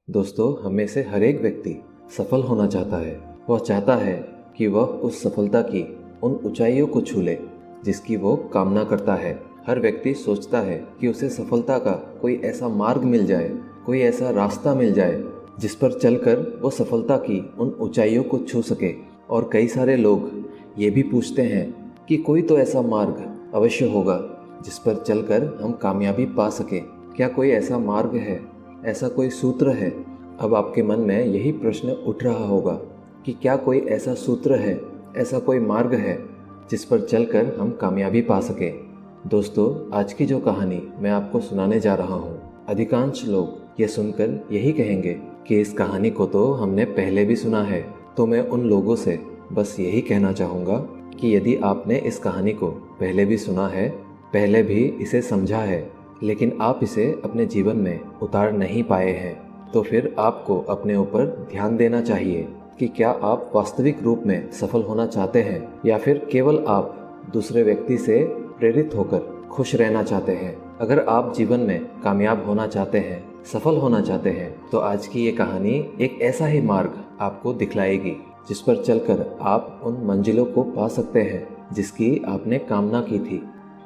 दोस्तों, हम में से हर एक व्यक्ति सफल होना चाहता है। वह चाहता है कि वह उस सफलता की उन ऊंचाइयों को छू ले जिसकी वो कामना करता है। हर व्यक्ति सोचता है कि उसे सफलता का कोई ऐसा मार्ग मिल जाए, कोई ऐसा रास्ता मिल जाए जिस पर चलकर वो सफलता की उन ऊंचाइयों को छू सके। और कई सारे लोग ये भी पूछते हैं कि कोई तो ऐसा मार्ग अवश्य होगा जिस पर चलकर हम कामयाबी पा सकें। क्या कोई ऐसा मार्ग है, ऐसा कोई सूत्र है? अब आपके मन में यही प्रश्न उठ रहा होगा कि क्या कोई ऐसा सूत्र है, ऐसा कोई मार्ग है जिस पर चलकर हम कामयाबी पा सकें। दोस्तों, आज की जो कहानी मैं आपको सुनाने जा रहा हूँ, अधिकांश लोग ये सुनकर यही कहेंगे कि इस कहानी को तो हमने पहले भी सुना है। तो मैं उन लोगों से बस यही कहना चाहूँगा कि यदि आपने इस कहानी को पहले भी सुना है, पहले भी इसे समझा है, लेकिन आप इसे अपने जीवन में उतार नहीं पाए हैं, तो फिर आपको अपने ऊपर ध्यान देना चाहिए कि क्या आप वास्तविक रूप में सफल होना चाहते हैं या फिर केवल आप दूसरे व्यक्ति से प्रेरित होकर खुश रहना चाहते हैं। अगर आप जीवन में कामयाब होना चाहते हैं, सफल होना चाहते हैं, तो आज की ये कहानी एक ऐसा ही मार्ग आपको दिखलाएगी जिस पर चलकर आप उन मंजिलों को पा सकते हैं जिसकी आपने कामना की थी।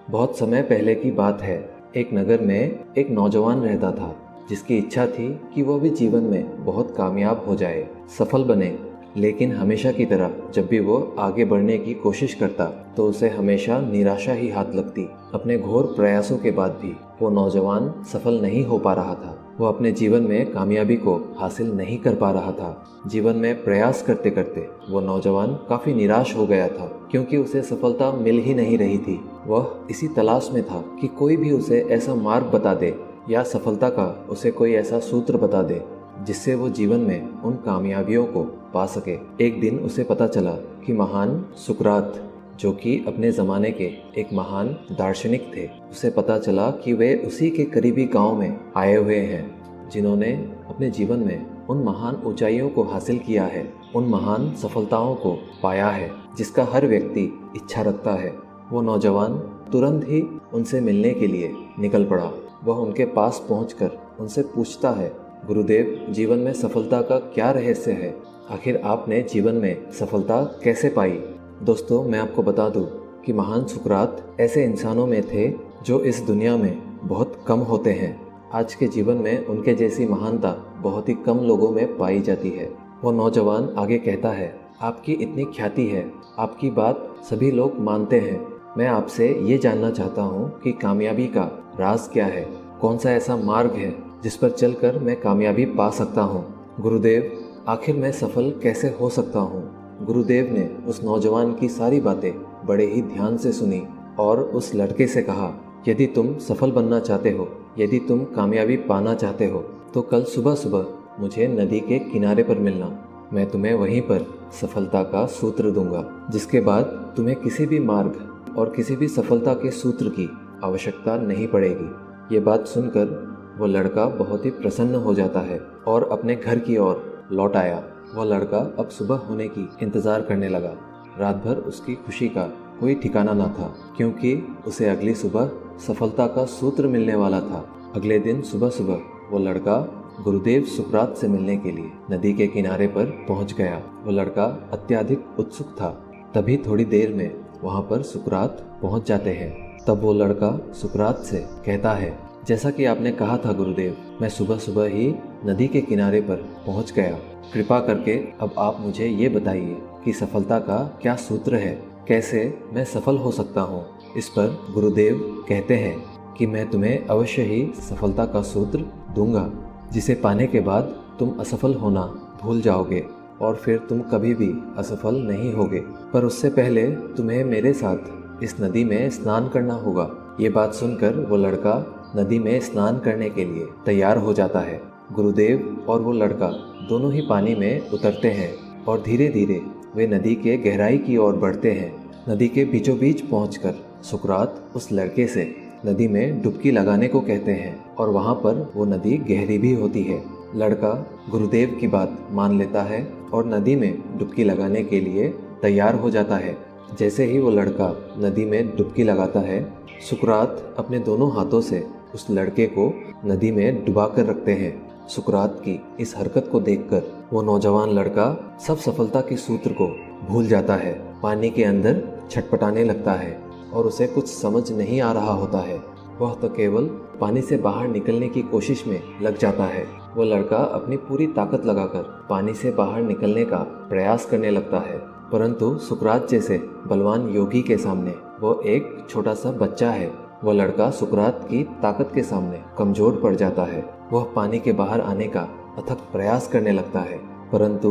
बहुत समय पहले की बात है। एक नगर में एक नौजवान रहता था जिसकी इच्छा थी कि वह भी जीवन में बहुत कामयाब हो जाए, सफल बने। लेकिन हमेशा की तरह जब भी वो आगे बढ़ने की कोशिश करता तो उसे हमेशा निराशा ही हाथ लगती। अपने घोर प्रयासों के बाद भी वो नौजवान सफल नहीं हो पा रहा था। वो अपने जीवन में कामयाबी को हासिल नहीं कर पा रहा था। जीवन में प्रयास करते करते वो नौजवान काफ़ी निराश हो गया था क्योंकि उसे सफलता मिल ही नहीं रही थी। वह इसी तलाश में था कि कोई भी उसे ऐसा मार्ग बता दे या सफलता का उसे कोई ऐसा सूत्र बता दे जिससे वो जीवन में उन कामयाबियों को पा सके। एक दिन उसे पता चला कि महान सुकरात, जो कि अपने ज़माने के एक महान दार्शनिक थे, उसे पता चला कि वे उसी के करीबी गांव में आए हुए हैं जिन्होंने अपने जीवन में उन महान ऊंचाइयों को हासिल किया है, उन महान सफलताओं को पाया है जिसका हर व्यक्ति इच्छा रखता है। वो नौजवान तुरंत ही उनसे मिलने के लिए निकल पड़ा। वह उनके पास पहुंचकर उनसे पूछता है, गुरुदेव, जीवन में सफलता का क्या रहस्य है? आखिर आपने जीवन में सफलता कैसे पाई? दोस्तों, मैं आपको बता दूं कि महान सुकरात ऐसे इंसानों में थे जो इस दुनिया में बहुत कम होते हैं। आज के जीवन में उनके जैसी महानता बहुत ही कम लोगों में पाई जाती है। वो नौजवान आगे कहता है, आपकी इतनी ख्याति है, आपकी बात सभी लोग मानते हैं। मैं आपसे ये जानना चाहता हूँ कि कामयाबी का राज क्या है? कौन सा ऐसा मार्ग है जिस पर चलकर मैं कामयाबी पा सकता हूँ? गुरुदेव, आखिर मैं सफल कैसे हो सकता हूँ? गुरुदेव ने उस नौजवान की सारी बातें बड़े ही ध्यान से सुनी और उस लड़के से कहा, यदि तुम सफल बनना चाहते हो, यदि तुम कामयाबी पाना चाहते हो, तो कल सुबह सुबह मुझे नदी के किनारे पर मिलना। मैं तुम्हें वहीं पर सफलता का सूत्र दूंगा, जिसके बाद तुम्हें किसी भी मार्ग और किसी भी सफलता के सूत्र की आवश्यकता नहीं पड़ेगी। ये बात सुनकर वो लड़का बहुत ही प्रसन्न हो जाता है और अपने घर की ओर लौट आया। वह लड़का अब सुबह होने की इंतज़ार करने लगा। रात भर उसकी खुशी का कोई ठिकाना न था क्योंकि उसे अगली सुबह सफलता का सूत्र मिलने वाला था। अगले दिन सुबह सुबह वो लड़का गुरुदेव सुकरात से मिलने के लिए नदी के किनारे पर पहुंच गया। वो लड़का अत्यधिक उत्सुक था। तभी थोड़ी देर में वहां पर सुकरात पहुंच जाते हैं। तब वो लड़का सुकरात से कहता है, जैसा कि आपने कहा था गुरुदेव, मैं सुबह सुबह ही नदी के किनारे पर पहुंच गया। कृपा करके अब आप मुझे ये बताइए कि सफलता का क्या सूत्र है, कैसे मैं सफल हो सकता हूँ। इस पर गुरुदेव कहते हैं कि मैं तुम्हें अवश्य ही सफलता का सूत्र दूंगा, जिसे पाने के बाद तुम असफल होना भूल जाओगे और फिर तुम कभी भी असफल नहीं होगे। पर उससे पहले तुम्हें मेरे साथ इस नदी में स्नान करना होगा। ये बात सुनकर वो लड़का नदी में स्नान करने के लिए तैयार हो जाता है। गुरुदेव और वो लड़का दोनों ही पानी में उतरते हैं और धीरे धीरे वे नदी के गहराई की ओर बढ़ते हैं। नदी के बीचों बीच पहुंचकर सुकरात उस लड़के से नदी में डुबकी लगाने को कहते हैं और वहाँ पर वो नदी गहरी भी होती है। लड़का गुरुदेव की बात मान लेता है और नदी में डुबकी लगाने के लिए तैयार हो जाता है। जैसे ही वो लड़का नदी में डुबकी लगाता है, सुकरात अपने दोनों हाथों से उस लड़के को नदी में डुबा कर रखते हैं सुकरात की इस हरकत को देखकर वो नौजवान लड़का सब सफलता के सूत्र को भूल जाता है, पानी के अंदर छटपटाने लगता है और उसे कुछ समझ नहीं आ रहा होता है। वह तो केवल पानी से बाहर निकलने की कोशिश में लग जाता है। वो लड़का अपनी पूरी ताकत लगाकर पानी से बाहर निकलने का प्रयास करने लगता है, परंतु सुकरात जैसे बलवान योगी के सामने वो एक छोटा सा बच्चा है। वह लड़का सुकरात की ताकत के सामने कमजोर पड़ जाता है। वह पानी के बाहर आने का अथक प्रयास करने लगता है, परंतु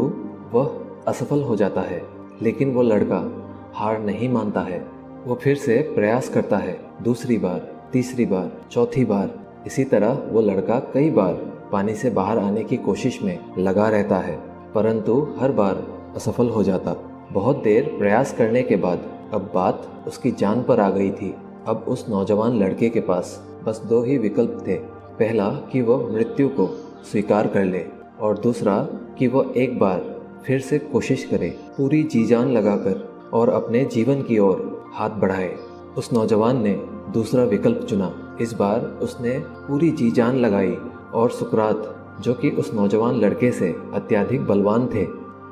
वह असफल हो जाता है। लेकिन वो लड़का हार नहीं मानता है। वो फिर से प्रयास करता है, दूसरी बार, तीसरी बार, चौथी बार। इसी तरह वो लड़का कई बार पानी से बाहर आने की कोशिश में लगा रहता है, परंतु हर बार असफल हो जाता। बहुत देर प्रयास करने के बाद अब बात उसकी जान पर आ गई थी। अब उस नौजवान लड़के के पास बस दो ही विकल्प थे। पहला कि वह मृत्यु को स्वीकार कर ले और दूसरा कि वह एक बार फिर से कोशिश करे, पूरी जी जान लगाकर और अपने जीवन की ओर हाथ बढ़ाए। उस नौजवान ने दूसरा विकल्प चुना। इस बार उसने पूरी जी जान लगाई और सुकरात, जो कि उस नौजवान लड़के से अत्यधिक बलवान थे,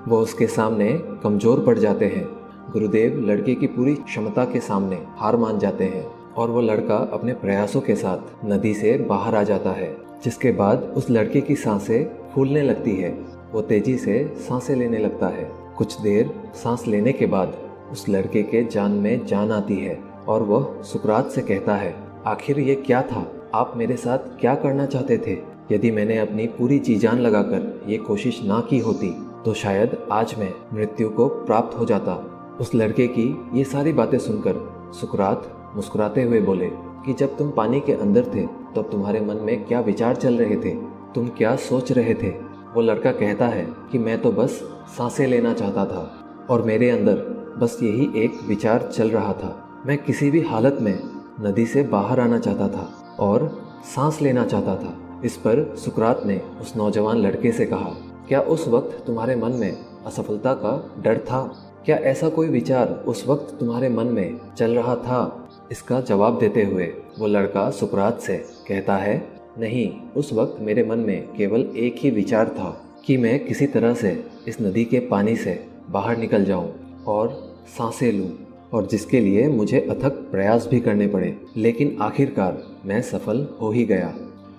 वो उसके सामने कमज़ोर पड़ जाते हैं। गुरुदेव लड़के की पूरी क्षमता के सामने हार मान जाते हैं और वो लड़का अपने प्रयासों के साथ नदी से बाहर आ जाता है, जिसके बाद उस लड़के की सांसें फूलने लगती है। वो तेजी से सांसें लेने लगता है। कुछ देर सांस लेने के बाद उस लड़के के जान में जान आती है और वह सुकरात से कहता है, आखिर ये क्या था? आप मेरे साथ क्या करना चाहते थे? यदि मैंने अपनी पूरी जी जान लगाकर ये कोशिश ना की होती तो शायद आज मैं मृत्यु को प्राप्त हो जाता। उस लड़के की ये सारी बातें सुनकर सुकरात मुस्कुराते हुए बोले कि जब तुम पानी के अंदर थे तब तुम्हारे मन में क्या विचार चल रहे थे? तुम क्या सोच रहे थे? वो लड़का कहता है कि मैं तो बस सांसें लेना चाहता था और मेरे अंदर बस यही एक विचार चल रहा था। मैं किसी भी हालत में नदी से बाहर आना चाहता था और सांस लेना चाहता था। इस पर सुकरात ने उस नौजवान लड़के से कहा, क्या उस वक्त तुम्हारे मन में असफलता का डर था? क्या ऐसा कोई विचार उस वक्त तुम्हारे मन में चल रहा था? इसका जवाब देते हुए वो लड़का सुकरात से कहता है, नहीं, उस वक्त मेरे मन में केवल एक ही विचार था कि मैं किसी तरह से इस नदी के पानी से बाहर निकल जाऊं और सांसें लूं, और जिसके लिए मुझे अथक प्रयास भी करने पड़े, लेकिन आखिरकार मैं सफल हो ही गया।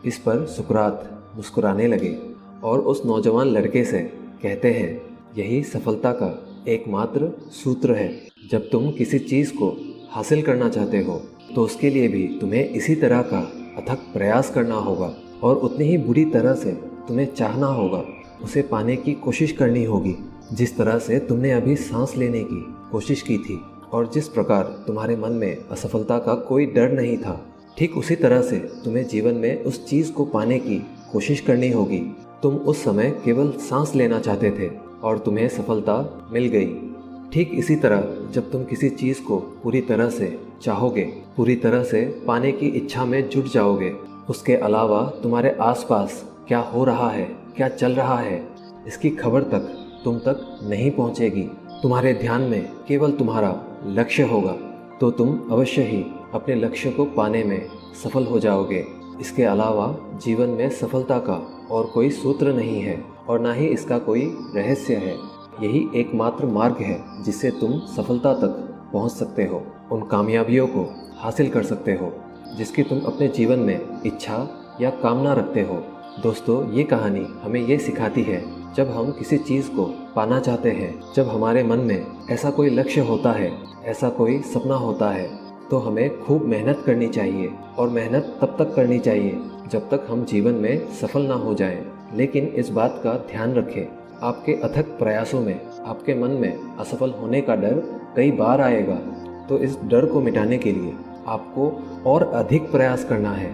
इस पर सुकरात मुस्कुराने लगे और उस नौजवान लड़के से कहते हैं, यही सफलता का एकमात्र सूत्र है। जब तुम किसी चीज़ को हासिल करना चाहते हो तो उसके लिए भी तुम्हें इसी तरह का अथक प्रयास करना होगा और उतनी ही बुरी तरह से तुम्हें चाहना होगा, उसे पाने की कोशिश करनी होगी। जिस तरह से तुमने अभी सांस लेने की कोशिश की थी और जिस प्रकार तुम्हारे मन में असफलता का कोई डर नहीं था, ठीक उसी तरह से तुम्हें जीवन में उस चीज़ को पाने की कोशिश करनी होगी। तुम उस समय केवल सांस लेना चाहते थे और तुम्हें सफलता मिल गई। ठीक इसी तरह जब तुम किसी चीज़ को पूरी तरह से चाहोगे, पूरी तरह से पाने की इच्छा में जुट जाओगे, उसके अलावा तुम्हारे आसपास क्या हो रहा है, क्या चल रहा है, इसकी खबर तक तुम तक नहीं पहुंचेगी। तुम्हारे ध्यान में केवल तुम्हारा लक्ष्य होगा, तो तुम अवश्य ही अपने लक्ष्य को पाने में सफल हो जाओगे। इसके अलावा जीवन में सफलता का और कोई सूत्र नहीं है और ना ही इसका कोई रहस्य है। यही एकमात्र मार्ग है जिससे तुम सफलता तक पहुंच सकते हो, उन कामयाबियों को हासिल कर सकते हो जिसकी तुम अपने जीवन में इच्छा या कामना रखते हो। दोस्तों, ये कहानी हमें ये सिखाती है, जब हम किसी चीज़ को पाना चाहते हैं, जब हमारे मन में ऐसा कोई लक्ष्य होता है, ऐसा कोई सपना होता है, तो हमें खूब मेहनत करनी चाहिए और मेहनत तब तक करनी चाहिए जब तक हम जीवन में सफल ना हो जाएं। लेकिन इस बात का ध्यान रखें, आपके अथक प्रयासों में आपके मन में असफल होने का डर कई बार आएगा, तो इस डर को मिटाने के लिए आपको और अधिक प्रयास करना है।